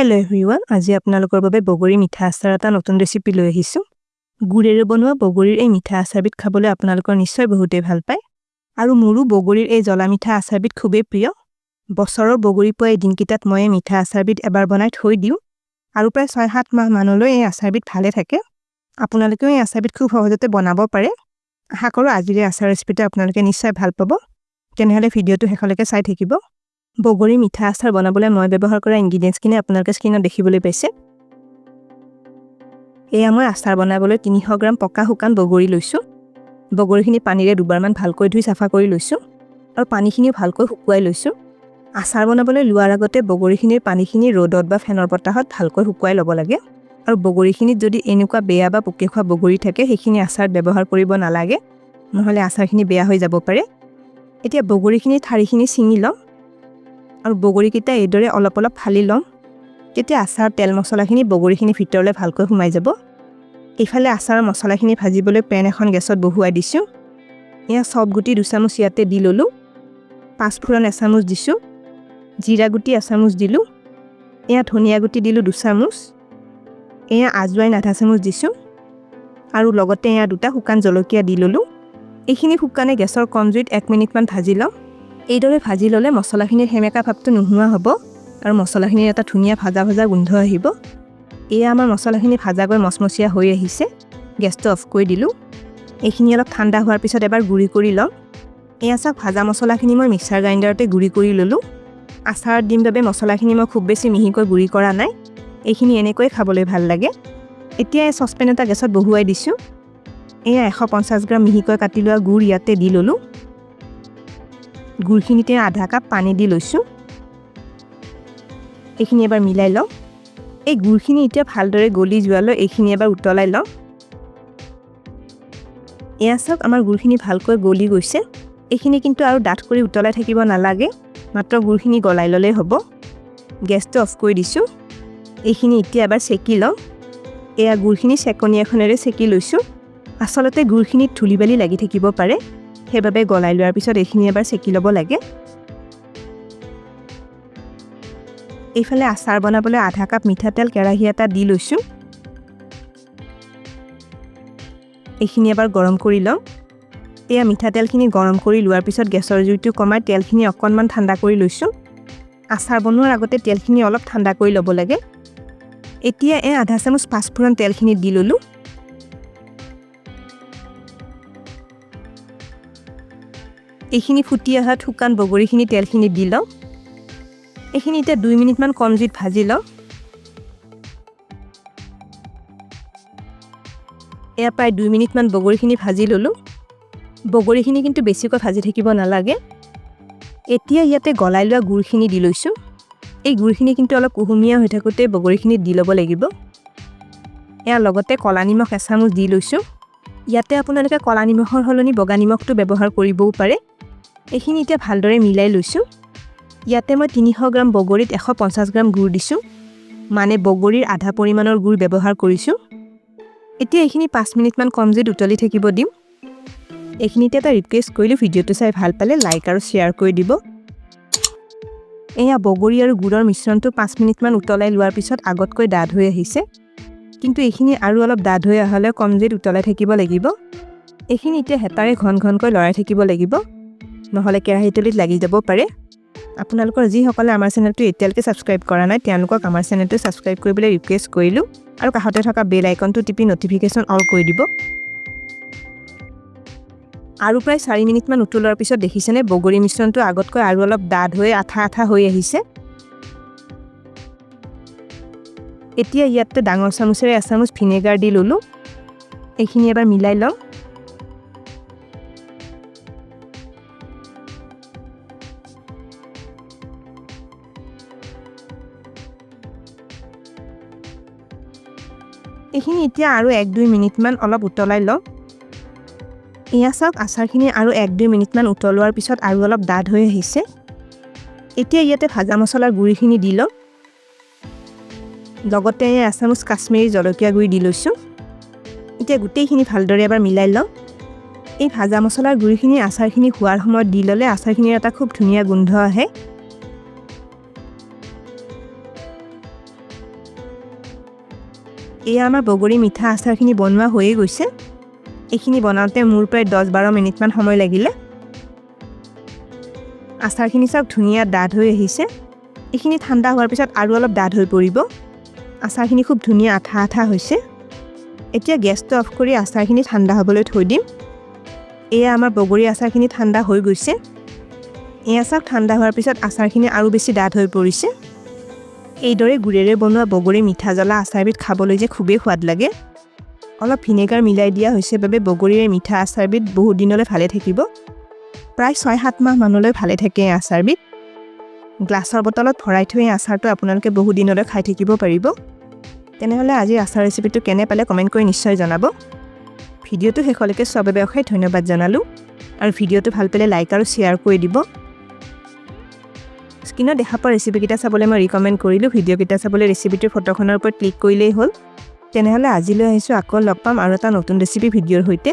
Hello everyone, আজি আপোনালোকৰ বাবে বগৰী মিঠা আচাৰ এটা নতুন ৰেচিপি লৈ আহিছো। গুড়েৰে বনোৱা বগৰীৰ এই মিঠা আচাৰবিধ খাবলৈ আপোনালোকৰ নিশ্চয় বহুতেই ভাল পায়। আৰু মোৰো বগৰীৰ এই জ্বলা মিঠা আচাৰবিধ খুবেই প্ৰিয়। বছৰৰ বগৰী পোৱা এই দিনকিটাত মই মিঠা আচাৰবিধ এবাৰ বনাই থৈ দিওঁ আৰু প্ৰায় 6-7 মাহ মানলৈ এই আচাৰবিধ ভালে থাকে। আপোনালোকেও এই আচাৰবিধ খুব সহজতে বনাব পাৰে। আশা কৰোঁ আজিৰ এই আচাৰ ৰেচিপিটো আপোনালোকে নিশ্চয় ভাল পাব। তেনেহলে ভিডিঅটো শেষলৈকে চাই থাকিব। বগৰী মিঠা আচাৰ বনাবলৈ মই ব্যৱহাৰ কৰা ইনগ্ৰেডিয়েন্টছখিনি আপোনালোকে স্ক্ৰীনত দেখিবলৈ পাইছে। এয়া মই আচাৰ বনাবলৈ 300 গ্ৰাম পকা শুকান বগৰী লৈছো। বগৰীখিনি পানীৰে দুবাৰমান ভালকৈ ধুই সাফা কৰি লৈছো আৰু পানীখিনিও ভালকৈ শুকুৱাই লৈছো। আচাৰ বনাবলৈ লোৱাৰ আগতে বগৰীখিনিৰ পানীখিনি ৰ'দত বা ফেনৰ বতাহত ভালকৈ শুকুৱাই ল'ব লাগে। আৰু বগৰীখিনিত যদি এনেকুৱা বেয়া বা পোকে খোৱা বগৰী থাকে সেইখিনি আচাৰত ব্যৱহাৰ কৰিব নালাগে, নহলে আচাৰখিনি বেয়া হৈ যাব পাৰে। এতিয়া বগৰীখিনিৰ ঠাৰিখিনি ছিঙি লওঁ আৰু বগৰীকেইটা এইদৰে অলপ অলপ ফালি লওঁ। তেতিয়া আচাৰ তেল মছলাখিনি বগৰীখিনি ভিতৰলৈ ভালকৈ সোমাই যাব। ইফালে আচাৰৰ মছলাখিনি ভাজিবলৈ পেন এখন গেছত বহুৱাই দিছো। এয়া সব গুটি 2 চামুচ ইয়াতে দি ললো। 5 ফুৰণ 1 চামুচ দিছো। জিৰা গুটি 1 চামুচ দিলো। এয়া ধনিয়া গুটি দিলো 2 চামুচ। এয়া আজৱাইন 1/2 চামুচ দিছো আৰু লগতে এয়া 2টা শুকান জলকীয়া দি ললো। এইখিনি শুকানে গেছৰ কম জুইত 1 মিনিটমান ভাজি লওঁ। এইদৰে ভাজি ললে মছলাখিনিৰ হেমেকা ভাৱটো নোহোৱা হ'ব আৰু মছলাখিনিৰ এটা ধুনীয়া ভাজা ভাজা গোন্ধ আহিব। এয়া আমাৰ মছলাখিনি ভাজা গৈ মচমচীয়া হৈ আহিছে। গেছটো অফ কৰি দিলো। এইখিনি অলপ ঠাণ্ডা হোৱাৰ পিছত এবাৰ গুড়ি কৰি লওঁ। এয়া চাওক ভাজা মছলাখিনি মই মিক্সাৰ গ্ৰাইণ্ডাৰতে গুড়ি কৰি ললো। আচাৰত দিম বাবে মছলাখিনি মই খুব বেছি মিহিকৈ গুড়ি কৰা নাই। এইখিনি এনেকৈ খাবলৈ ভাল লাগে। এতিয়া এই সসপেন এটা গেছত বহুৱাই দিছো। এয়া 150 গ্ৰাম মিহিকৈ কাটি লোৱা গুড় ইয়াতে দি ললো। গুড়খিনিতে আধা কাপ পানী দি লৈছো। এইখিনি এবাৰ মিলাই লওঁ। এই গুড়খিনি এতিয়া ভালদৰে গলি যোৱালৈ এইখিনি এবাৰ উতলাই লওঁ। এয়া চাওক আমাৰ গুড়খিনি ভালকৈ গলি গৈছে। এইখিনি কিন্তু আৰু ডাঠ কৰি উতলাই থাকিব নালাগে, মাত্ৰ গুড়খিনি গলাই ললেই হ'ব। গেছটো অফ কৰি দিছো। এইখিনি এতিয়া এবাৰ চেকি লওঁ। এয়া গুড়খিনি চেকনি এখনেৰে চেকি লৈছো। আচলতে গুড়খিনিত ধূলি বালি লাগি থাকিব পাৰে, সেইবাবে গলাই লোৱাৰ পিছত এইখিনি এবাৰ চেকি ল'ব লাগে। এইফালে আচাৰ বনাবলৈ আধা কাপ মিঠাতেল কেৰাহী এটা দি লৈছো। এইখিনি এবাৰ গৰম কৰি লওঁ। এয়া মিঠাতেলখিনি গৰম কৰি লোৱাৰ পিছত গেছৰ জুইটো কমাই তেলখিনি অকণমান ঠাণ্ডা কৰি লৈছো। আচাৰ বনোৱাৰ আগতে তেলখিনি অলপ ঠাণ্ডা কৰি ল'ব লাগে। এতিয়া আধা চামুচ 5 ফুৰণ তেলখিনি দি ললো। এইখিনি ফুটি অহাত শুকান বগৰীখিনি তেলখিনি দি লওঁ। এইখিনি এতিয়া 2 মিনিটমান কম জুইত ভাজি লওঁ। এয়া প্ৰায় 2 মিনিটমান বগৰীখিনি ভাজি ললো। বগৰীখিনি কিন্তু বেছিকৈ ভাজি থাকিব নালাগে। এতিয়া ইয়াতে গলাই লোৱা গুড়খিনি দি লৈছো। এই গুড়খিনি কিন্তু অলপ কুহুমীয়া হৈ থাকোতে বগৰীখিনি দি ল'ব লাগিব। এয়া লগতে কলা নিমখ 1 চামুচ দি লৈছো। ইয়াতে আপোনালোকে কলা নিমখৰ সলনি বগা নিমখটো ব্যৱহাৰ কৰিবও পাৰে। এইখিনি এতিয়া ভালদৰে মিলাই লৈছো। ইয়াতে মই 300 গ্ৰাম বগৰীত 150 গ্ৰাম গুড় দিছো, মানে বগৰীৰ আধা পৰিমাণৰ গুড় ব্যৱহাৰ কৰিছো। এতিয়া এইখিনি 5 মিনিটমান কম জুইত উতলি থাকিব দিম। এইখিনিতে এটা ৰিকুৱেষ্ট কৰিলো, ভিডিঅটো চাই ভাল পালে লাইক আৰু শ্বেয়াৰ কৰি দিব। এয়া বগৰী আৰু গুড়ৰ মিশ্ৰণটো 5 মিনিটমান উতলাই লোৱাৰ পিছত আগতকৈ ডাঠ হৈ আহিছে, কিন্তু এইখিনি আৰু অলপ ডাঠ হৈ আহলে কম জুইত উতলাই থাকিব লাগিব। এইখিনি এতিয়া হেতাৰে ঘন ঘনকৈ লৰাই থাকিব লাগিব, নহলে কেৰাহীতলিত লাগি যাব পাৰে। আপোনালোকৰ যিসকলে আমাৰ চেনেলটো এতিয়ালৈকে সাবস্ক্ৰাইব কৰা নাই তেওঁলোকক আমাৰ চেনেলটো সাবস্ক্ৰাইব কৰিবলৈ ৰিকুৱেষ্ট কৰিলো আৰু কাষতে থকা বেল আইকনটো টিপি নটিফিকেশন অল কৰি দিব। আৰু প্ৰায় 4 মিনিটমান উতলোৱাৰ পিছত দেখিছেনে বগৰী মিশ্ৰণটো আগতকৈ আৰু অলপ ডাঠ হৈ আঠা আঠা হৈ আহিছে। এতিয়া ইয়াতে ডাঙৰ চামুচেৰে 1 চামুচ ভিনেগাৰ দি ললো। এইখিনি এবাৰ মিলাই লওঁ। এইখিনি এতিয়া আৰু 1-2 মিনিটমান অলপ উতলাই লওঁ। এয়া চাওক আচাৰখিনি আৰু 1-2 মিনিটমান উতলোৱাৰ পিছত আৰু অলপ ডাঠ হৈ আহিছে। এতিয়া ইয়াতে ভাজা মছলাৰ গুড়িখিনি দি লওঁ। লগতে 1 চামুচ কাশ্মীৰী জলকীয়া গুড়ি দি লৈছো। এতিয়া গোটেইখিনি ভালদৰে এবাৰ মিলাই লওঁ। এই ভাজা মছলাৰ গুড়িখিনি আচাৰখিনি খোৱাৰ সময়ত দি ললে আচাৰখিনিৰ এটা খুব ধুনীয়া গোন্ধ আহে। এয়া আমাৰ বগৰী মিঠা আচাৰখিনি বনোৱা হৈয়ে গৈছে। এইখিনি বনাওঁতে মোৰ প্ৰায় 10-12 মিনিটমান সময় লাগিলে। আচাৰখিনি চাওক ধুনীয়া ডাঠ হৈ আহিছে। এইখিনি ঠাণ্ডা হোৱাৰ পিছত আৰু অলপ ডাঠ হৈ পৰিব। আচাৰখিনি খুব ধুনীয়া আঠা আঠা হৈছে। এতিয়া গেছটো অফ কৰি আচাৰখিনি ঠাণ্ডা হ'বলৈ থৈ দিম। এয়া আমাৰ বগৰী আচাৰখিনি ঠাণ্ডা হৈ গৈছে। এয়া চাওক ঠাণ্ডা হোৱাৰ পিছত আচাৰখিনি আৰু বেছি ডাঠ হৈ পৰিছে। এইদৰে গুড়েৰে বনোৱা বগৰী মিঠা জ্বলা আচাৰবিধ খাবলৈ যে খুবেই সোৱাদ লাগে। অলপ ভিনেগাৰ মিলাই দিয়া হৈছে বাবে বগৰীৰ মিঠা আচাৰবিধ বহুত দিনলৈ ভালে থাকিব। প্ৰায় 6-7 মাহ মানলৈ ভালে থাকে এই আচাৰবিধ। গ্লাছৰ বটলত ভৰাই থৈ এই আচাৰটো আপোনালোকে বহুত দিনলৈ খাই থাকিব পাৰিব। তেনেহ'লে আজিৰ আচাৰ ৰেচিপিটো কেনে পালে কমেণ্ট কৰি নিশ্চয় জনাব। ভিডিঅ'টো শেষলৈকে চোৱাৰ বাবে অশেষ ধন্যবাদ জনালোঁ। আৰু ভিডিঅ'টো ভাল পালে লাইক আৰু শ্বেয়াৰ কৰি দিব। স্ক্ৰীনত দেখা পোৱা ৰেচিপিকেইটা চাবলৈ মই ৰিকমেণ্ড কৰিলোঁ। ভিডিঅ'কেইটা চাবলৈ ৰেচিপিটোৰ ফটোখনৰ ওপৰত ক্লিক কৰিলেই হ'ল। তেনেহ'লে আজিলৈ আহিছোঁ, আকৌ লগ পাম আৰু এটা নতুন ৰেচিপি ভিডিঅ'ৰ সৈতে।